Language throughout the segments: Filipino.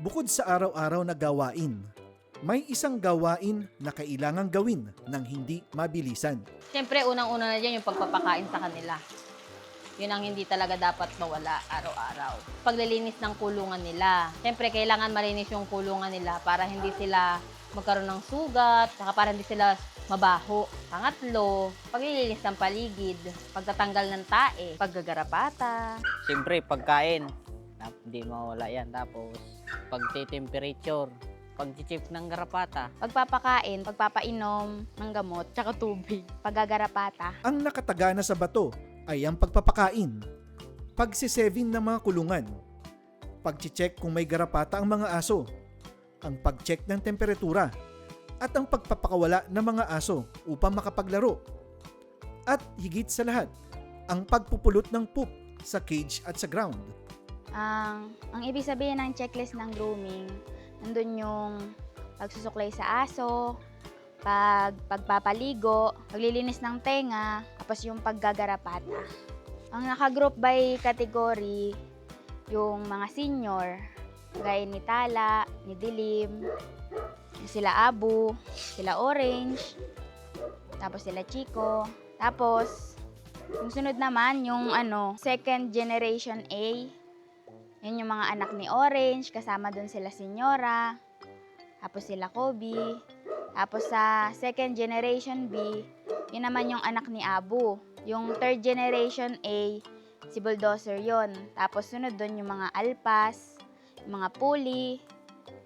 Bukod sa araw-araw na gawain, may isang gawain na kailangang gawin ng hindi mabilisan. Siyempre, unang-una na dyan yung pagpapakain sa kanila. Yun ang hindi talaga dapat mawala araw-araw. Paglilinis ng kulungan nila. Siyempre, kailangan malinis yung kulungan nila para hindi sila magkaroon ng sugat, saka para hindi sila mabaho. Pangatlo, paglilinis ng paligid, pagtatanggal ng tae, paggagarapata. Siyempre, pagkain. Hindi mawala yan. Tapos, pagti-temperature, pag-check ng garapata. Pagpapakain, pagpapainom ng gamot, tsaka tubig, paggagarapata. Ang nakatagana sa bato ay ang pagpapakain, pagsisevin ng mga kulungan, pag-check kung may garapata ang mga aso, ang pag-check ng temperatura, at ang pagpapakawala ng mga aso upang makapaglaro. At higit sa lahat, ang pagpupulot ng poop sa cage at sa ground. Ang ibig sabihin ng checklist ng grooming, nandun yung pagsusuklay sa aso, pagpapaligo, paglilinis ng tenga, tapos yung paggagarapata. Ang naka-group by category, yung mga senior, gaya ni Tala, ni Dilim, sila Abu, sila Orange, tapos sila Chico. Tapos, yung sunod naman, yung second generation A, yun yung mga anak ni Orange, kasama dun sila Senyora, tapos sila Kobe. Tapos sa second generation B, yun naman yung anak ni Abu. Yung third generation A, si Bulldozer yon. Tapos sunod dun yung mga Alpas, yung mga Puli,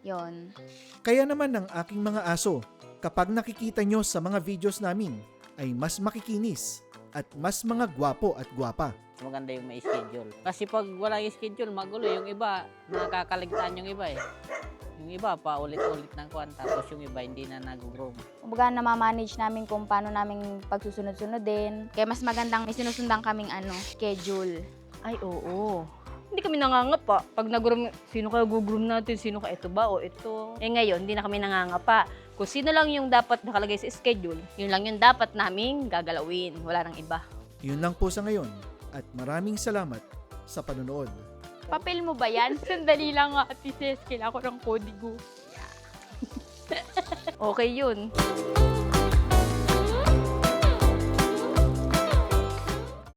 yon. Kaya naman ng aking mga aso, kapag nakikita nyo sa mga videos namin, ay mas makikinis at mas mga gwapo at gwapa. Maganda yung may schedule. Kasi pag wala yung schedule, magulo. Yung iba, nakakaligtaan yung iba eh. Yung iba, pa ulit-ulit ng kuwan. Tapos yung iba, hindi na nag-groom. Kumbaga namamanage namin kung paano namin pagsusunod-sunodin. Kaya mas magandang may sinusundan kaming schedule. Ay, oo. Hindi kami nangangapa. Pag nag-groom, sino kaya gugroom natin? Sino ka ito ba o ito? Eh ngayon, hindi na kami nangangapa. Kung sino lang yung dapat nakalagay sa schedule, yun lang yung dapat naming gagalawin. Wala nang iba. Yun lang po sa ngayon at maraming salamat sa panonood. Papel mo ba yan? Sandali lang nga, Ate Ces. Kailangan ko ng kodigo. Okay yun.